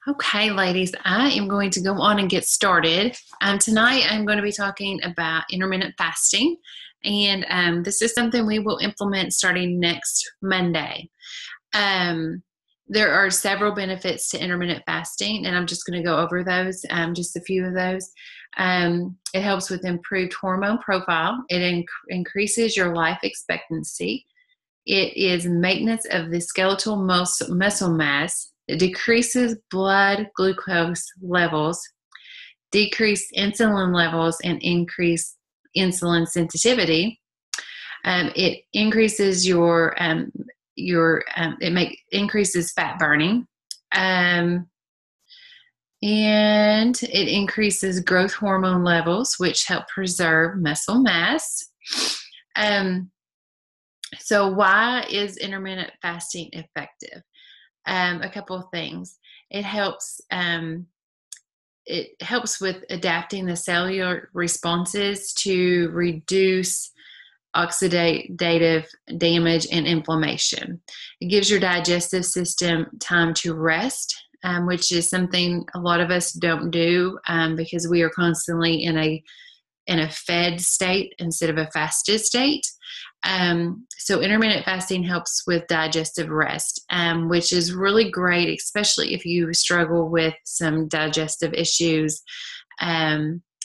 Okay, ladies, I am going to go on and get started. Tonight, I'm going to be talking about intermittent fasting, and this is something we will implement starting next Monday. Um, there are several benefits to intermittent fasting, and I'm just going to go over those, just a few of those. It helps with improved hormone profile. It increases your life expectancy. It is maintenance of the skeletal muscle mass. It decreases blood glucose levels, decrease insulin levels, and increase insulin sensitivity. It increases increases fat burning, and it increases growth hormone levels, which help preserve muscle mass. So why is intermittent fasting effective? A couple of things. It helps with adapting the cellular responses to reduce oxidative damage and inflammation. It gives your digestive system time to rest, which is something a lot of us don't do because we are constantly in a fed state instead of a fasted state. So intermittent fasting helps with digestive rest, which is really great, especially if you struggle with some digestive issues.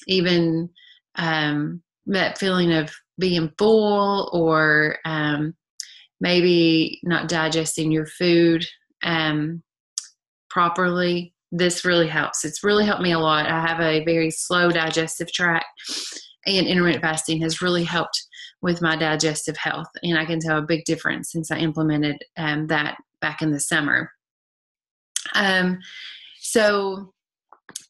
Even that feeling of being full or maybe not digesting your food properly. This really helps. It's really helped me a lot. I have a very slow digestive tract, and intermittent fasting has really helped with my digestive health. And I can tell a big difference since I implemented that back in the summer. So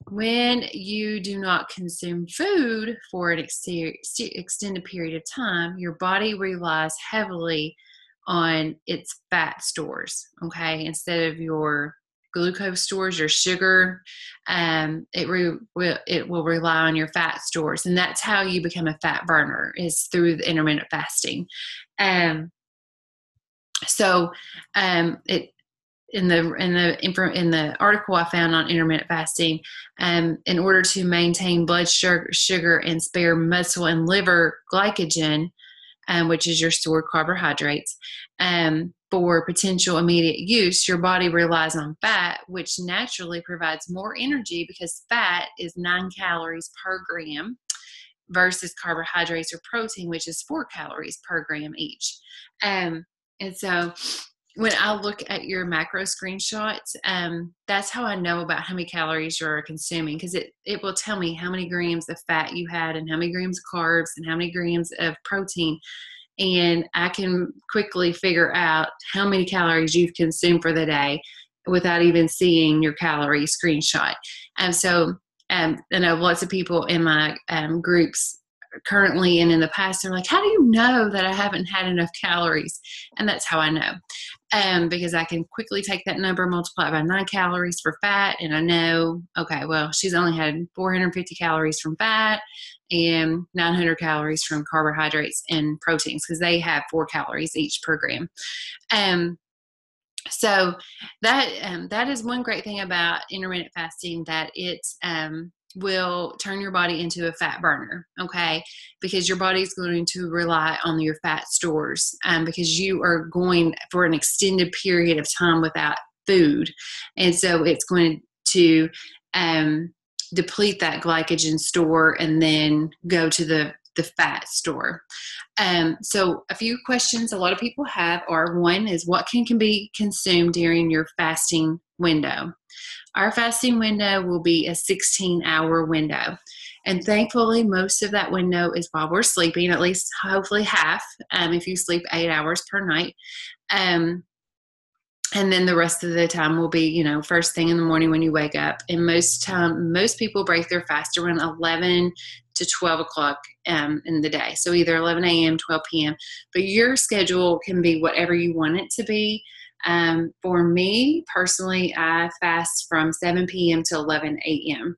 when you do not consume food for an extended period of time, your body relies heavily on its fat stores, okay, instead of your glucose stores, your sugar. It will rely on your fat stores, and that's how you become a fat burner, is through the intermittent fasting. So it in the article I found on intermittent fasting, in order to maintain blood sugar and spare muscle and liver glycogen, which is your stored carbohydrates, for potential immediate use, your body relies on fat, which naturally provides more energy because fat is 9 calories per gram versus carbohydrates or protein, which is 4 calories per gram each. And so when I look at your macro screenshots, that's how I know about how many calories you're consuming, because it will tell me how many grams of fat you had and how many grams of carbs and how many grams of protein. And I can quickly figure out how many calories you've consumed for the day without even seeing your calorie screenshot. So I know lots of people in my groups currently and in the past, they're like, how do you know that I haven't had enough calories? And that's how I know. Because I can quickly take that number, multiply it by 9 calories for fat, and I know, okay, well, she's only had 450 calories from fat and 900 calories from carbohydrates and proteins, because they have 4 calories each per gram. So that is one great thing about intermittent fasting, that it will turn your body into a fat burner, okay? Because your body's going to rely on your fat stores, because you are going for an extended period of time without food. And so it's going to deplete that glycogen store and then go to the fat store. So a few questions a lot of people have are, one is, what can be consumed during your fasting window? Our fasting window will be a 16-hour window. And thankfully, most of that window is while we're sleeping, at least hopefully half, if you sleep 8 hours per night. And then the rest of the time will be, first thing in the morning when you wake up. And most people break their fast around 11 to 12 o'clock in the day. So either 11 a.m., 12 p.m. But your schedule can be whatever you want it to be. For me personally, I fast from 7 p.m. to 11 a.m.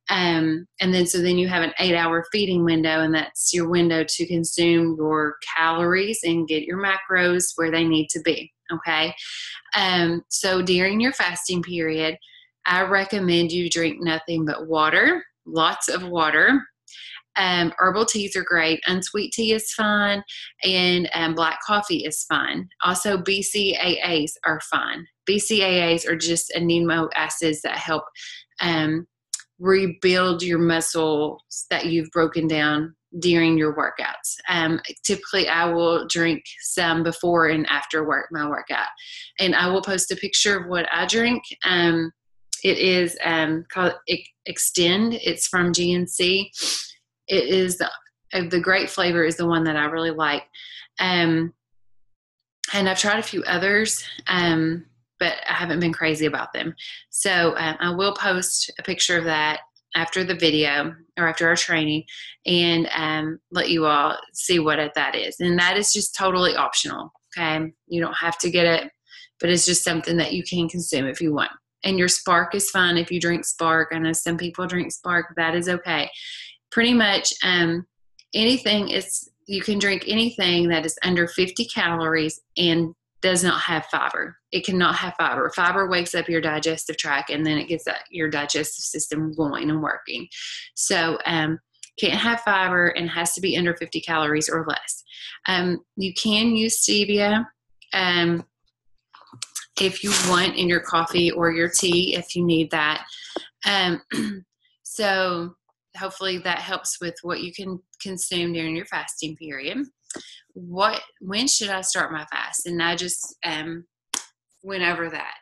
And then you have an 8-hour feeding window, and that's your window to consume your calories and get your macros where they need to be. Okay. So during your fasting period, I recommend you drink nothing but water, lots of water. Herbal teas are great. Unsweet tea is fine, and black coffee is fine. Also, BCAAs are fine. BCAAs are just amino acids that help rebuild your muscles that you've broken down during your workouts. Typically, I will drink some before and after my workout, and I will post a picture of what I drink. It is called Extend. It's from GNC. It is the grape flavor is the one that I really like. And I've tried a few others, but I haven't been crazy about them. So I will post a picture of that after the video or after our training, and let you all see what that is. And that is just totally optional. Okay. You don't have to get it, but it's just something that you can consume if you want. And your Spark is fine if you drink Spark. I know some people drink Spark. That is okay. Pretty much anything you can drink anything that is under 50 calories and does not have fiber. It cannot have fiber. Fiber wakes up your digestive tract, and then it gets your digestive system going and working. So can't have fiber and has to be under 50 calories or less. You can use stevia if you want in your coffee or your tea if you need that. So hopefully that helps with what you can consume during your fasting period. When should I start my fast? And I just whenever that.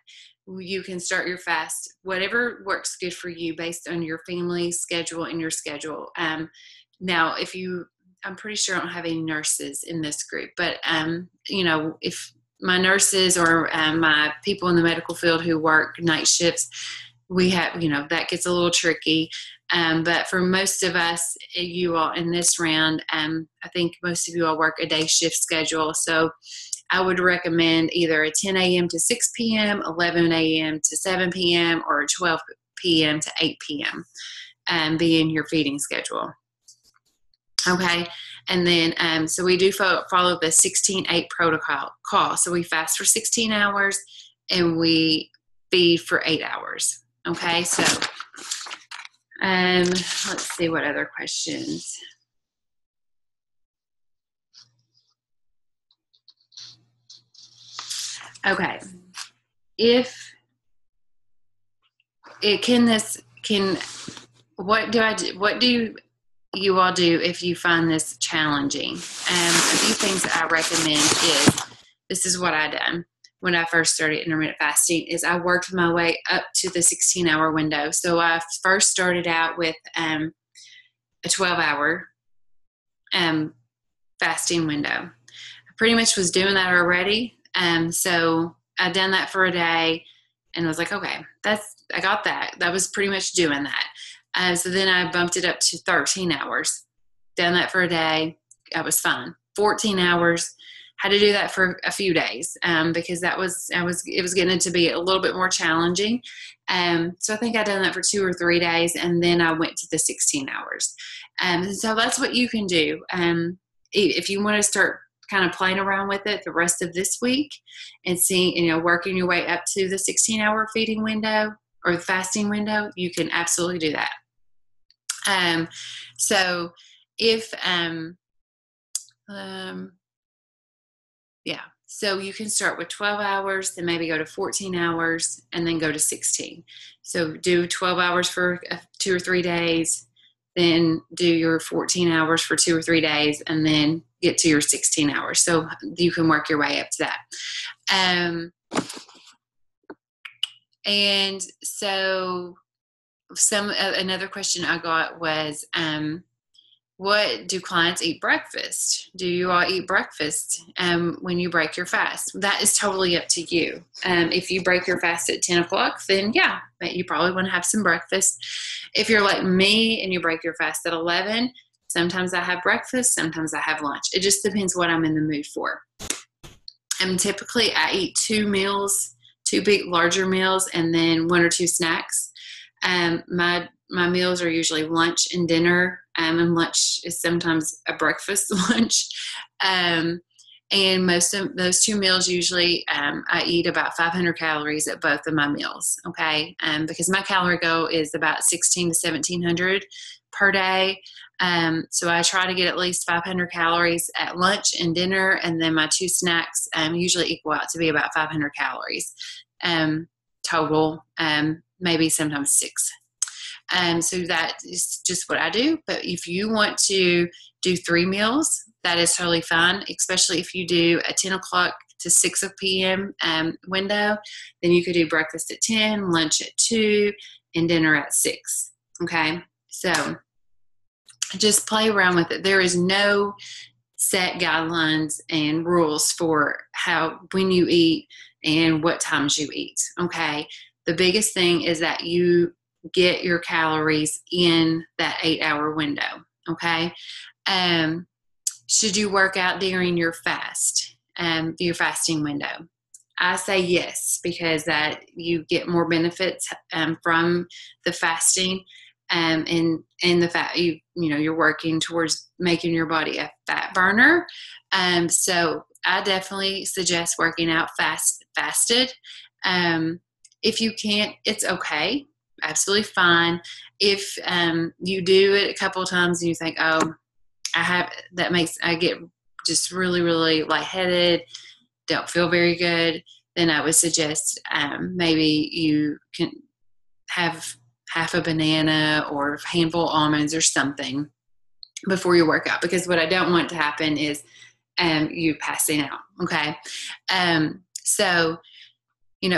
You can start your fast, whatever works good for you based on your family schedule and your schedule. Now, I'm pretty sure I don't have any nurses in this group, but if my nurses or my people in the medical field who work night shifts, we have, that gets a little tricky. But for most of us, you all in this round, I think most of you all work a day shift schedule. So I would recommend either a 10 a.m. to 6 p.m., 11 a.m. to 7 p.m., or 12 p.m. to 8 p.m. Being your feeding schedule. Okay. And then, so we do follow the 16-8 protocol. So we fast for 16 hours and we feed for 8 hours. Okay. So, let's see what other questions. Okay. What do you all do if you find this challenging? A few things that I recommend this is what I done when I first started intermittent fasting, is I worked my way up to the 16-hour window. So I first started out with a 12-hour fasting window. I pretty much was doing that already. So I done that for a day and I was like, okay, I got that. That was pretty much doing that. So then I bumped it up to 13 hours, done that for a day. I was fine. 14 hours, had to do that for a few days, because it was getting to be a little bit more challenging. So I think I done that for 2 or 3 days, and then I went to the 16 hours. So that's what you can do. If you want to start kind of playing around with it the rest of this week and working your way up to the 16-hour feeding window or the fasting window, you can absolutely do that. So so you can start with 12 hours, then maybe go to 14 hours, and then go to 16. So do 12 hours for 2 or 3 days, then do your 14 hours for 2 or 3 days, and then get to your 16 hours. So you can work your way up to that. And so another question I got was, what do clients eat breakfast? Do you all eat breakfast when you break your fast? That is totally up to you. If you break your fast at 10 o'clock, then yeah, you probably want to have some breakfast. If you're like me and you break your fast at 11, sometimes I have breakfast, sometimes I have lunch. It just depends what I'm in the mood for. Typically I eat 2 meals, 2 big larger meals, and then 1 or 2 snacks. My meals are usually lunch and dinner, and lunch is sometimes a breakfast lunch. And most of those 2 meals, usually I eat about 500 calories at both of my meals, okay? Because my calorie goal is about 16 to 1700 per day. So I try to get at least 500 calories at lunch and dinner, and then my 2 snacks usually equal out to be about 500 calories total, maybe sometimes 6. So that is just what I do. But if you want to do 3 meals, that is totally fine, especially if you do a 10 o'clock to 6 p.m. Window. Then you could do breakfast at 10, lunch at 2, and dinner at 6. Okay, so just play around with it. There is no set guidelines and rules for when you eat and what times you eat. Okay, the biggest thing is that you get your calories in that 8-hour window. Okay, should you work out during your your fasting window? I say yes, because that you get more benefits from the fasting, and the fat you're working towards making your body a fat burner. So I definitely suggest working out fasted. If you can't, it's okay, absolutely fine. If you do it a couple of times and you think, oh, I get just really, really lightheaded, don't feel very good, then I would suggest maybe you can have half a banana or a handful of almonds or something before your workout, because what I don't want to happen is you passing out. Okay. So,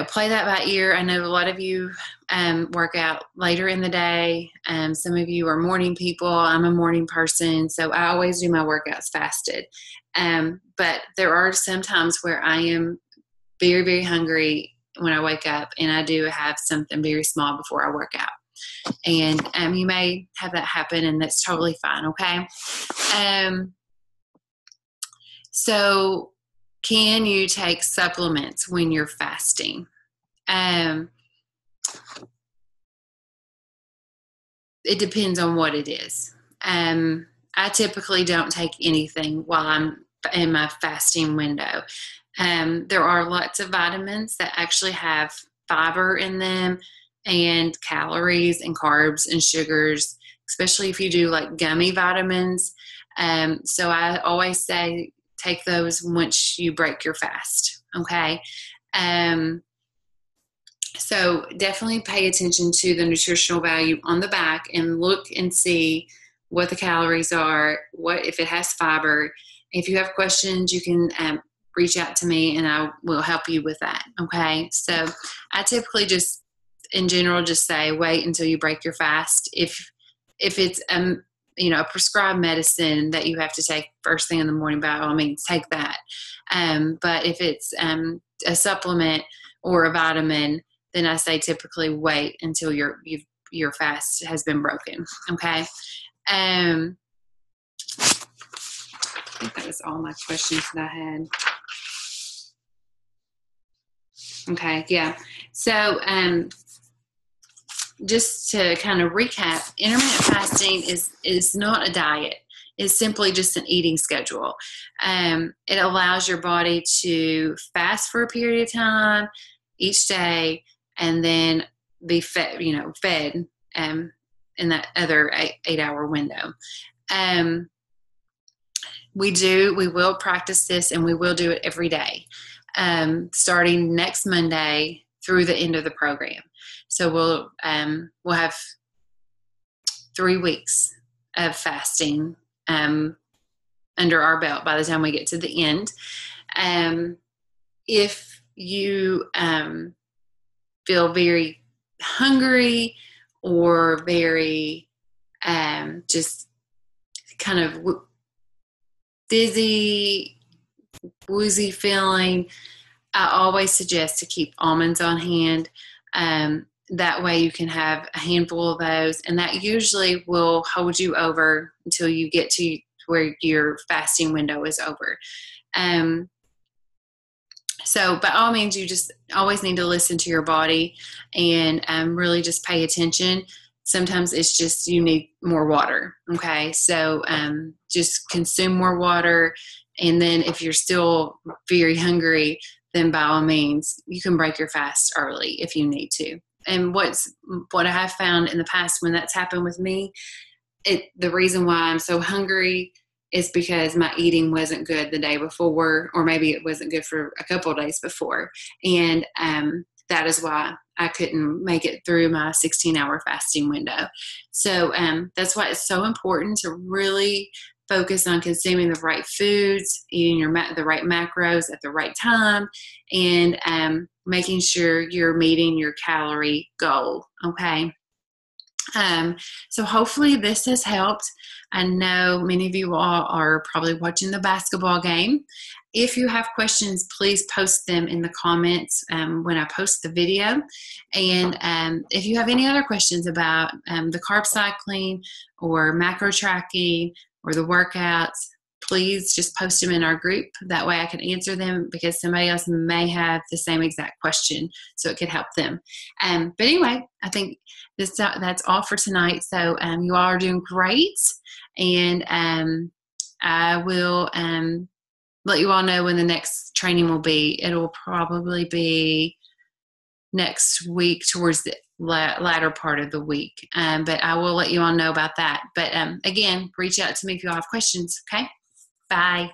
play that by ear. I know a lot of you work out later in the day. Some of you are morning people. I'm a morning person, so I always do my workouts fasted. But there are some times where I am very, very hungry when I wake up, and I do have something very small before I work out. And you may have that happen, and that's totally fine, okay? So can you take supplements when you're fasting? It depends on what it is. I typically don't take anything while I'm in my fasting window. There are lots of vitamins that actually have fiber in them, and calories and carbs and sugars, especially if you do like gummy vitamins. So I always say take those once you break your fast. Okay. So definitely pay attention to the nutritional value on the back and look and see what the calories are, if it has fiber. If you have questions, you can reach out to me and I will help you with that. Okay. So I typically in general, just say wait until you break your fast. If it's a prescribed medicine that you have to take first thing in the morning, by all means, take that. But if it's a supplement or a vitamin, then I say typically wait until your fast has been broken. Okay. I think that was all my questions that I had. Okay. Yeah. So, just to kind of recap, intermittent fasting is not a diet. It's simply just an eating schedule. It allows your body to fast for a period of time each day, and then be fed in that other 8-hour window. We will practice this, and we will do it every day, starting next Monday through the end of the program. So we'll have 3 weeks of fasting under our belt by the time we get to the end. If you feel very hungry or very just kind of dizzy, woozy feeling, I always suggest to keep almonds on hand. That way you can have a handful of those, and that usually will hold you over until you get to where your fasting window is over. So by all means, you just always need to listen to your body and really just pay attention. Sometimes it's just you need more water. Okay, so just consume more water, And then if you're still very hungry, then by all means, you can break your fast early if you need to. And what I have found in the past when that's happened with me, the reason why I'm so hungry is because my eating wasn't good the day before, or maybe it wasn't good for a couple of days before. And that is why I couldn't make it through my 16-hour fasting window. So that's why it's so important to really focus on consuming the right foods, eating the right macros at the right time, and making sure you're meeting your calorie goal. Okay. So hopefully this has helped. I know many of you all are probably watching the basketball game. If you have questions, please post them in the comments when I post the video. And if you have any other questions about the carb cycling or macro tracking or the workouts, please just post them in our group. That way I can answer them, because somebody else may have the same exact question, so it could help them. But anyway, I think that's all for tonight. So you all are doing great, and I will let you all know when the next training will be. It'll probably be next week towards the latter part of the week, but I will let you all know about that. But again, reach out to me if you all have questions. Okay, bye.